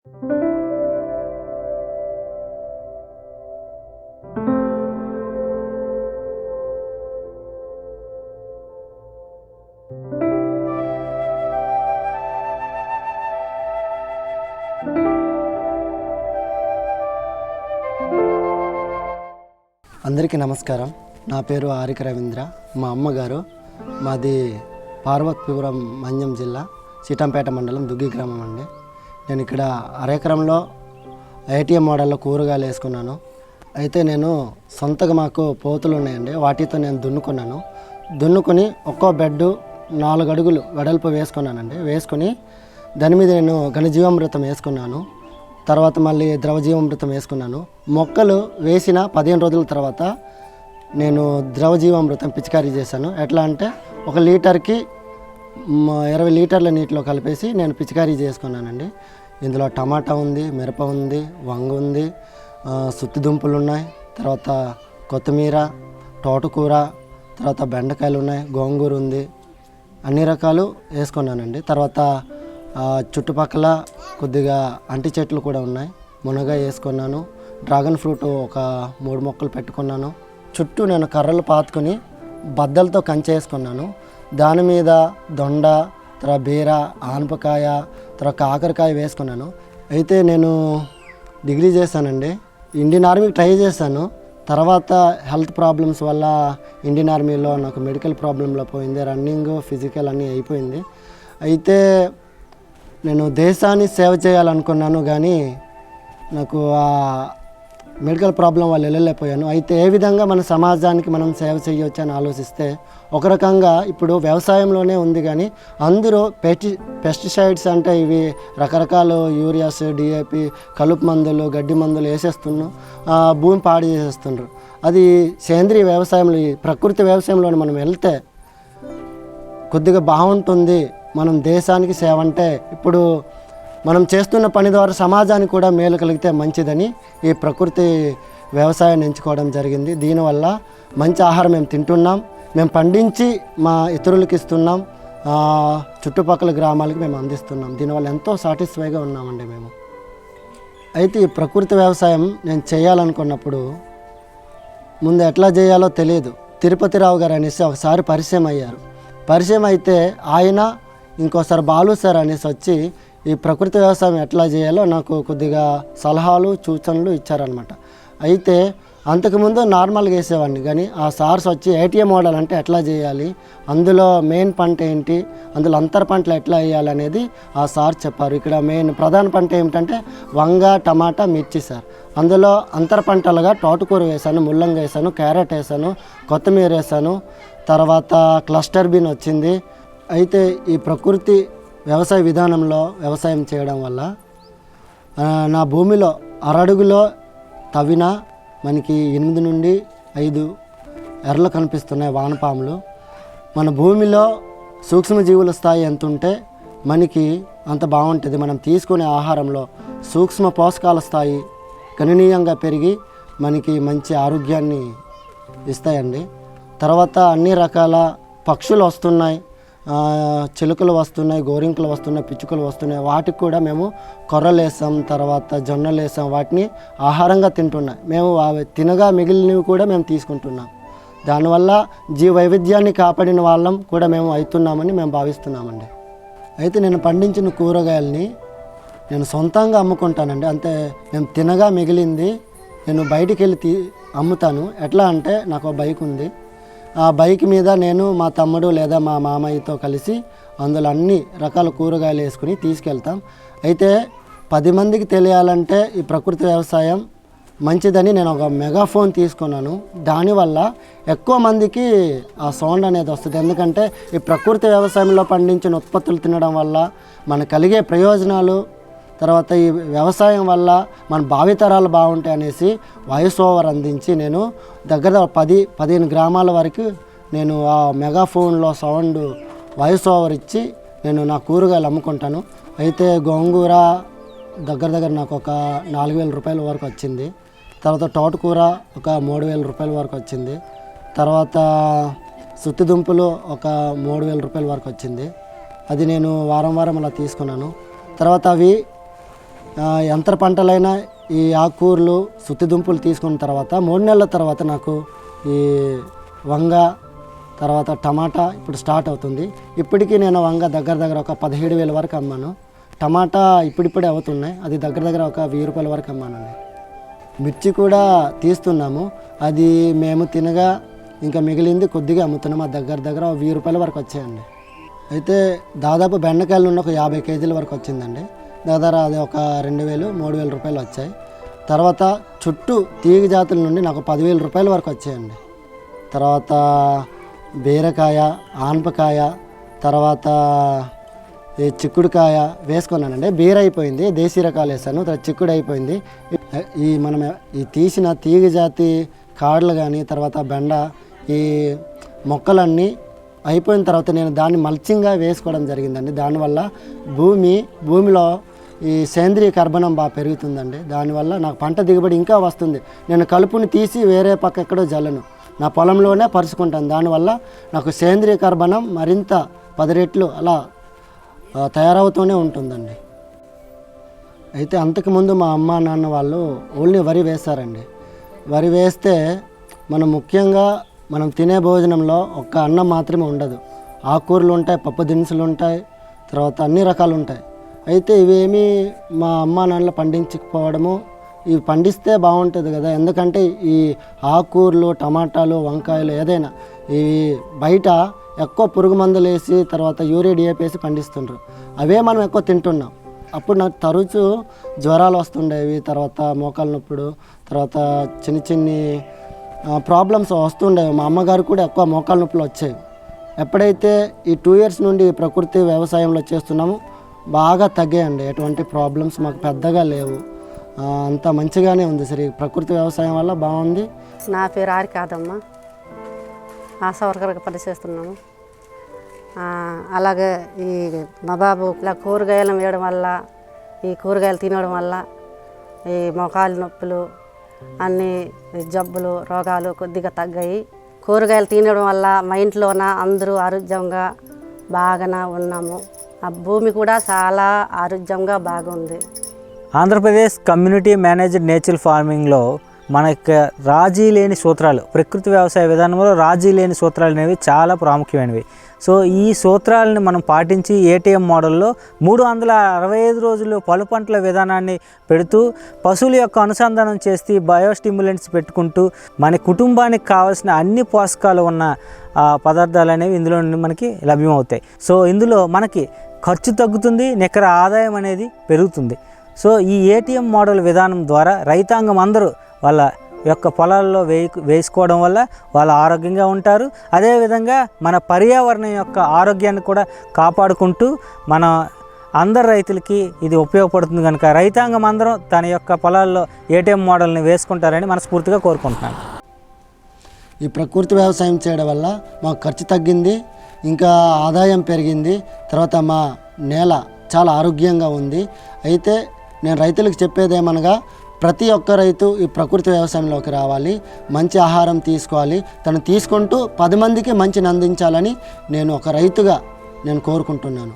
అందరికీ నమస్కారం. నా పేరు ఆరిక రవీంద్ర. మా అమ్మగారు మాది పార్వతీపురం మన్యం జిల్లా సీతంపేట మండలం దుగ్గి గ్రామం అండి. నేను ఇక్కడ అరెకరంలో ఏటీఎం మోడల్లో కూరగాయలు వేసుకున్నాను. అయితే నేను సొంతగా మాకు పోతులు ఉన్నాయండి, వాటితో నేను దున్నుకొని ఒక్కో బెడ్డు 4 అడుగులు వెడల్పు వేసుకున్నానండి. వేసుకొని దాని మీద నేను ఘనజీవామృతం వేసుకున్నాను. తర్వాత మళ్ళీ ద్రవజీవామృతం వేసుకున్నాను. మొక్కలు వేసిన 15 రోజుల తర్వాత నేను ద్రవజీవామృతం పిచికారీ చేశాను. ఎట్లా అంటే 1 లీటర్కి 20 లీటర్ల నీటిలో కలిపేసి నేను పిచికారీ చేసుకున్నానండి. ఇందులో టమాటా ఉంది, మిరప ఉంది, వంగ ఉంది, సుత్తి దుంపలు ఉన్నాయి, తర్వాత కొత్తిమీర, తోటకూర, తర్వాత బెండకాయలు ఉన్నాయి, గోంగూర ఉంది, అన్ని రకాలు వేసుకున్నానండి. తర్వాత చుట్టుపక్కల కొద్దిగా అంటి చెట్లు కూడా ఉన్నాయి, మునగ వేసుకున్నాను. డ్రాగన్ ఫ్రూట్ ఒక 3 మొక్కలు పెట్టుకున్నాను. చుట్టూ నేను కర్రలు పాతుకొని బద్దలతో కంచె వేసుకున్నాను. దాని మీద దొండ, తర్వాత బీర, ఆనపకాయ, తర్వాత కాకరకాయ వేసుకున్నాను. అయితే నేను డిగ్రీ చేశానండి. ఇండియన్ ఆర్మీకి ట్రై చేశాను. తర్వాత హెల్త్ ప్రాబ్లమ్స్ వల్ల ఇండియన్ ఆర్మీలో నాకు మెడికల్ ప్రాబ్లంలో పోయింది. రన్నింగ్, ఫిజికల్ అన్నీ అయిపోయింది. అయితే నేను దేశాన్ని సేవ చేయాలనుకున్నాను, కానీ నాకు ఆ మెడికల్ ప్రాబ్లం వల్ల వెళ్ళలేకపోయాను. అయితే ఏ విధంగా మన సమాజానికి మనం సేవ చేయవచ్చు అని ఆలోచిస్తే, ఒక రకంగా ఇప్పుడు వ్యవసాయంలోనే ఉంది, కానీ అందరూ పెస్టిసైడ్స్ అంటే ఇవి రకరకాల యూరియాస్, డిఏపి, కలుపు మందులు, గడ్డి మందులు వేసేస్తున్నాం, భూమి పాడు చేసేస్తున్నారు. అది సేంద్రీయ వ్యవసాయంలో, ప్రకృతి వ్యవసాయంలో మనం వెళ్తే కొద్దిగా బాగుంటుంది. మనం దేశానికి సేవ అంటే ఇప్పుడు మనం చేస్తున్న పని ద్వారా సమాజానికి కూడా మేలు కలిగితే మంచిదని ఈ ప్రకృతి వ్యవసాయాన్ని ఎంచుకోవడం జరిగింది. దీనివల్ల మంచి ఆహారం మేము తింటున్నాం, మేము పండించి మా ఇతరులకు ఇస్తున్నాం, చుట్టుపక్కల గ్రామాలకు మేము అందిస్తున్నాం. దీనివల్ల ఎంతో సాటిస్ఫైగా ఉన్నామండి మేము. అయితే ఈ ప్రకృతి వ్యవసాయం నేను చేయాలనుకున్నప్పుడు ముందు ఎట్లా చేయాలో తెలియదు. తిరుపతి రావు గారు అనేసి ఒకసారి పరిచయం అయ్యారు. పరిచయం అయితే ఆయన ఇంకోసారి బాలు సార్ అనేసి వచ్చి ఈ ప్రకృతి వ్యవసాయం ఎట్లా చేయాలో నాకు కొద్దిగా సలహాలు, సూచనలు ఇచ్చారనమాట. అయితే అంతకుముందు నార్మల్గా వేసేవాడిని, కానీ ఆ సార్స్ వచ్చి ఏటీఎం మోడల్ అంటే ఎట్లా చేయాలి, అందులో మెయిన్ పంట ఏంటి, అందులో అంతర పంటలు ఎట్లా వేయాలి అనేది ఆ సార్ చెప్పారు. ఇక్కడ మెయిన్ ప్రధాన పంట ఏమిటంటే వంగ, టమాటా, మిర్చి సార్. అందులో అంతర పంటలుగా తోటకూర వేసాను, ముల్లంగి వేసాను, క్యారెట్ వేసాను, కొత్తిమీర వేసాను, తర్వాత క్లస్టర్ బీన్ వచ్చింది. అయితే ఈ ప్రకృతి వ్యవసాయ విధానంలో వ్యవసాయం చేయడం వల్ల నా భూమిలో అరడుగులో తవ్విన మనకి 8 నుండి 5 ఎర్రలు కనిపిస్తున్నాయి, వానపాములు. మన భూమిలో సూక్ష్మజీవుల స్థాయి ఎంత ఉంటే మనకి అంత బాగుంటుంది. మనం తీసుకునే ఆహారంలో సూక్ష్మ పోషకాల స్థాయి గణనీయంగా పెరిగి మనకి మంచి ఆరోగ్యాన్ని ఇస్తాయండి. తర్వాత అన్ని రకాల పక్షులు వస్తున్నాయి, చిలుకలు వస్తున్నాయి, గోరింకలు వస్తున్నాయి, పిచ్చుకలు వస్తున్నాయి. వాటికి కూడా మేము కొర్రలు వేసాం, తర్వాత జొన్నలు వేసాం. వాటిని ఆహారంగా తింటున్నాయి. మేము తినగా మిగిలినవి కూడా మేము తీసుకుంటున్నాం. దానివల్ల జీవ వైవిధ్యాన్ని కాపాడిన వాళ్ళం కూడా మేము అవుతున్నామని మేము భావిస్తున్నామండి. అయితే నేను పండించిన కూరగాయలని నేను సొంతంగా అమ్ముకుంటానండి. అంతే, మేము తినగా మిగిలింది నేను బయటికి వెళ్ళి అమ్ముతాను. ఎట్లా అంటే నాకు బైక్ ఉంది. ఆ బైక్ మీద నేను, మా తమ్ముడు లేదా మా మామయ్యతో కలిసి అందులో అన్ని రకాల కూరగాయలు వేసుకుని తీసుకెళ్తాం. అయితే 10 మందికి తెలియాలంటే ఈ ప్రకృతి వ్యవసాయం మంచిదని నేను ఒక మెగాఫోన్ తీసుకున్నాను. దానివల్ల ఎక్కువ మందికి ఆ సౌండ్ అనేది వస్తుంది. ఎందుకంటే ఈ ప్రకృతి వ్యవసాయంలో పండించిన ఉత్పత్తులు తినడం వల్ల మనకు కలిగే ప్రయోజనాలు, తర్వాత ఈ వ్యవసాయం వల్ల మన భావితరాలు బాగుంటాయి అనేసి వాయిస్ ఓవర్ అందించి నేను దగ్గర 10-15 గ్రామాల వరకు నేను ఆ మెగాఫోన్లో సౌండ్ వాయిస్ ఓవర్ ఇచ్చి నేను నా కూరగాయలు అమ్ముకుంటాను. అయితే గోంగూర దగ్గర నాకు ఒక 4,000 రూపాయల వరకు వచ్చింది. తర్వాత తోటకూర ఒక 3,000 రూపాయల వరకు వచ్చింది. తర్వాత సుత్తి దుంపలు ఒక 3,000 రూపాయల వరకు వచ్చింది. అది నేను వారం అలా తీసుకున్నాను. తర్వాత అవి యంత్ర పంటలైన ఈ ఆకుకూరలు సుత్తి దుంపులు తీసుకున్న తర్వాత 3 నెలల తర్వాత నాకు ఈ వంగ తర్వాత టమాటా ఇప్పుడు స్టార్ట్ అవుతుంది. ఇప్పటికీ నేను వంగ దగ్గర ఒక 17,000 వరకు అమ్మాను. టమాటా ఇప్పుడిప్పుడే అవుతున్నాయి, అది దగ్గర ఒక 1000 రూపాయల వరకు అమ్మానండి. మిర్చి కూడా తీస్తున్నాము, అది మేము తినగా ఇంకా మిగిలింది కొద్దిగా అమ్ముతున్నాము. అది దగ్గర 1000 రూపాయల వరకు వచ్చాయండి. అయితే దాదాపు బెండకాయల నుండి ఒక 50 కేజీల వరకు వచ్చిందండి. దాదాపు అది ఒక 2,000-3,000 రూపాయలు వచ్చాయి. తర్వాత చుట్టూ తీగ జాతుల నుండి నాకు 10,000 రూపాయల వరకు వచ్చాయండి. తర్వాత బీరకాయ, ఆనపకాయ, తర్వాత ఈ చిక్కుడుకాయ వేసుకున్నానండి. బీర అయిపోయింది, దేశీ రకాలు వేసాను, తర్వాత చిక్కుడు అయిపోయింది. మనం ఈ తీసిన తీగ జాతి కాడలు కానీ తర్వాత బెండ ఈ మొక్కలన్నీ అయిపోయిన తర్వాత నేను దాన్ని మల్చింగ్గా వేసుకోవడం జరిగిందండి. దానివల్ల భూమిలో ఈ సేంద్రియ కర్బనం బాగా పెరుగుతుందండి. దానివల్ల నాకు పంట దిగుబడి ఇంకా వస్తుంది. నేను కలుపుని తీసి వేరే పక్క ఎక్కడో జల్లను, నా పొలంలోనే పరుచుకుంటాను. దానివల్ల నాకు సేంద్రియ కర్బనం మరింత 10 రెట్లు అలా తయారవుతూనే ఉంటుందండి. అయితే అంతకుముందు మా అమ్మ నాన్న వాళ్ళు ఓన్లీ వరి వేస్తారండి. వరి వేస్తే ముఖ్యంగా మనం తినే భోజనంలో ఒక్క అన్నం మాత్రమే ఉండదు, ఆకుకూరలు ఉంటాయి, పప్పు దినుసులు ఉంటాయి, తర్వాత అన్ని రకాలు ఉంటాయి. అయితే ఇవేమీ మా అమ్మ నాన్నలు పండించకపోవడము, ఇవి పండిస్తే బాగుంటుంది కదా, ఎందుకంటే ఈ ఆకుకూరలు, టమాటాలు, వంకాయలు ఏదైనా ఇవి బయట ఎక్కువ పురుగు మందులు వేసి తర్వాత యూరియా డిఏపి వేసి పండిస్తుండ్రు. అవే మనం ఎక్కువ తింటున్నాం. అప్పుడు నాకు తరచూ జ్వరాలు వస్తుండేవి, తర్వాత మోకాలు నొప్పుడు, తర్వాత చిన్ని ప్రాబ్లమ్స్ వస్తుండేవి. మా అమ్మగారు కూడా ఎక్కువ మోకాలు నొప్పులు వచ్చాయి. ఎప్పుడైతే ఈ 2 ఇయర్స్ నుండి ప్రకృతి వ్యవసాయంలో చేస్తున్నామో బాగా తగ్గాయండి. ఎటువంటి ప్రాబ్లమ్స్ మాకు పెద్దగా లేవు, అంతా మంచిగానే ఉంది. సరే, ప్రకృతి వ్యవసాయం వల్ల బాగుంది. నా పేరు ఆరికాదమ్మ, ఆశా వర్కర్గా పనిచేస్తున్నాము. అలాగే ఈ మా బాబు ఇలా కూరగాయలు వేయడం వల్ల, ఈ కూరగాయలు తినడం వల్ల ఈ మోకాలు నొప్పులు అన్ని జబ్బులు రోగాలు కొద్దిగా తగ్గాయి. కూరగాయలు తినడం వల్ల మా ఇంట్లోన అందరూ ఆరోగ్యంగా బాగానే ఉన్నాము. ఆ భూమి కూడా చాలా ఆరోగ్యంగా బాగుంది. ఆంధ్రప్రదేశ్ కమ్యూనిటీ మేనేజ్డ్ నేచురల్ ఫార్మింగ్లో మనకి రాజీ లేని సూత్రాలు, ప్రకృతి వ్యవసాయ విధానంలో రాజీ లేని సూత్రాలు అనేవి చాలా ప్రాముఖ్యమైనవి. సో ఈ సూత్రాలను మనం పాటించి ఏటీఎం మోడల్లో 365 రోజులు పలు పంటల విధానాన్ని పెడుతూ పశువుల యొక్క అనుసంధానం చేసి బయోస్టిమ్యులెంట్స్ పెట్టుకుంటూ మన కుటుంబానికి కావాల్సిన అన్ని పోషకాలు ఉన్న పదార్థాలు అనేవి ఇందులో నుండి మనకి లభ్యమవుతాయి. సో ఇందులో మనకి ఖర్చు తగ్గుతుంది, నికర ఆదాయం అనేది పెరుగుతుంది. సో ఈ ఏటీఎం మోడల్ విధానం ద్వారా రైతాంగం అందరూ వాళ్ళ యొక్క పొలాల్లో వేసుకోవడం వల్ల వాళ్ళు ఆరోగ్యంగా ఉంటారు. అదేవిధంగా మన పర్యావరణం యొక్క ఆరోగ్యాన్ని కూడా కాపాడుకుంటూ మన అందరు రైతులకి ఇది ఉపయోగపడుతుంది. కనుక రైతాంగం అందరం తన యొక్క పొలాల్లో ఏటీఎం మోడల్ని వేసుకుంటారని మనస్ఫూర్తిగా కోరుకుంటున్నాను. ఈ ప్రకృతి వ్యవసాయం చేయడం వల్ల మాకు ఖర్చు తగ్గింది, ఇంకా ఆదాయం పెరిగింది, తర్వాత మా నేల చాలా ఆరోగ్యంగా ఉంది. అయితే నేను రైతులకు చెప్పేదేమనగా ప్రతి ఒక్క రైతు ఈ ప్రకృతి వ్యవసాయంలోకి రావాలి, మంచి ఆహారం తీసుకోవాలి, తను తీసుకుంటూ 10 మందికి మంచిని అందించాలని నేను ఒక రైతుగా నేను కోరుకుంటున్నాను.